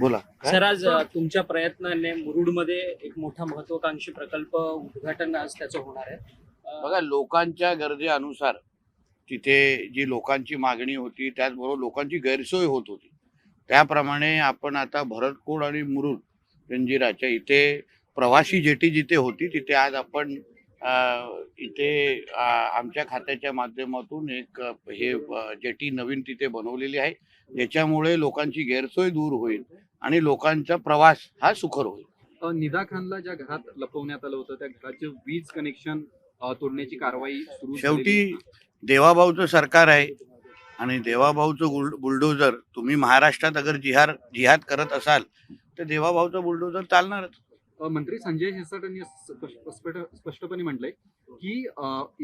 बोला सर, आज तुमच्या प्रयत्नाने मुरुडमध्ये एक मोठा महत्वाकांक्षी प्रकल्प उद्घाटन आज त्याचं होणार आहे. बघा, लोकांच्या गरजेनुसार तिथे जी लोकांची मागणी होती त्याचबरोबर लोकांची गैरसोय होत होती, त्याप्रमाणे आपण आता भरतकोड आणि मुरुड जंजिराच्या इथे प्रवासी जेटी जिथे होती तिथे आज आपण इथे आमच्या खात्याच्या माध्यमातून एक हे जेटी नवीन तिथे बनवलेली आहे, ज्याच्यामुळे लोकांची गैरसोय दूर होईल आणि लोकांचा प्रवास हा सुखर होईल. निदा खानला ज्या घरात लपवण्यात आलं होतं त्या घराचे वीज कनेक्शन तोडण्याची कारवाई सुरू शेवटी देवाभाऊचं सरकार आहे आणि देवाभाऊचं बुलडोजर, तुम्ही महाराष्ट्रात अगर जिहाद करत असाल तर देवाभाऊचं बुलडोजर चालणारच. मंत्री संजय शिरसाट यांनी स्पष्टपणे म्हटलंय की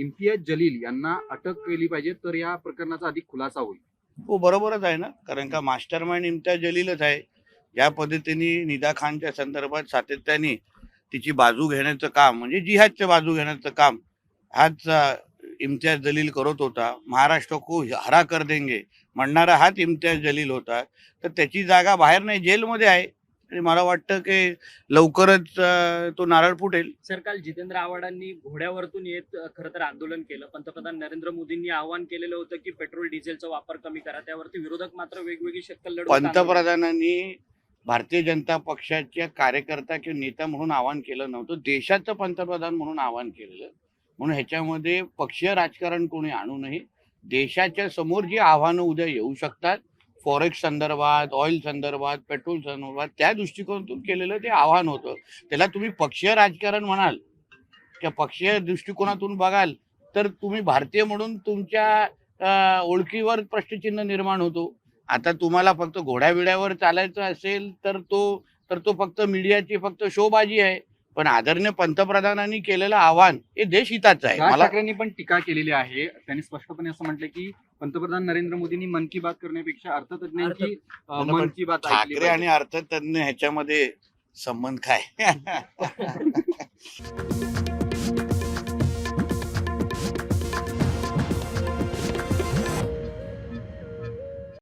इम्तियाज जलील यांना अटक केली पाहिजे तर या प्रकरणाचा अधिक खुलासा होईल. हो, बरोबरच आहे ना, कारण का मास्टर माइंड इम्तियाज जलीलच आहे. ज्या पद्धतीने निदा खानच्या संदर्भात सातत्याने तिची बाजू घेण्याचं काम, म्हणजे जिहादच्या बाजू घेण्याचं काम हाच इम्तियाज जलील करत होता. महाराष्ट्र को हरा कर देंगे म्हणणारा हाच इम्तियाज जलील होता. तर त्याची जागा बाहेर नाही, जेलमध्ये आहे आणि मला वाटतं की लवकरच तो नारळ फुटेल. सर, काल जितेंद्र आव्हाडांनी घोड्यावरतून येत खरं तर आंदोलन केलं. पंतप्रधान नरेंद्र मोदींनी आवाहन केलेलं होतं की पेट्रोल डिझेलचा वापर कमी करा. त्यावरती विरोधक मात्र वेगवेगळी शक्कल लढवत पंतप्रधानांनी भारतीय जनता पक्षाच्या कार्यकर्ता किंवा नेता म्हणून आवाहन केलं नव्हतं, देशाचं पंतप्रधान म्हणून आवाहन केलेलं. म्हणून ह्याच्यामध्ये पक्षीय राजकारण कोणी आणू नये. देशाच्या समोर जी आव्हानं उद्या येऊ शकतात, फॉरेक्स संदर्भात, ऑइल संदर्भात, पेट्रोल संदर्भात, त्या दृष्टिकोनातून केलेलं ते आव्हान होतं. त्याला तुम्ही पक्षीय राजकारण म्हणाल किंवा पक्षीय दृष्टिकोनातून बघाल तर तुम्ही भारतीय म्हणून तुमच्या ओळखीवर प्रश्नचिन्ह निर्माण होतो. आता तुम्हाला फक्त घोड्याबिड्यावर चालायचं असेल तर तो फक्त मीडियाची फक्त शोबाजी आहे. पण आदरणीय पंतप्रधानांनी केलेलं आव्हान हे देशहिताचं आहे. राज ठाकरेंनी पण टीका केलेली आहे. त्यांनी स्पष्टपने असं म्हटलं की पंतप्रधान नरेंद्र मोदींनी मन की बात करण्यापेक्षा अर्थतज्ञांची मन की बात ऐकली ठाकरे आणि अर्थतज्ञ ह्याच्यामध्ये संबंध काय?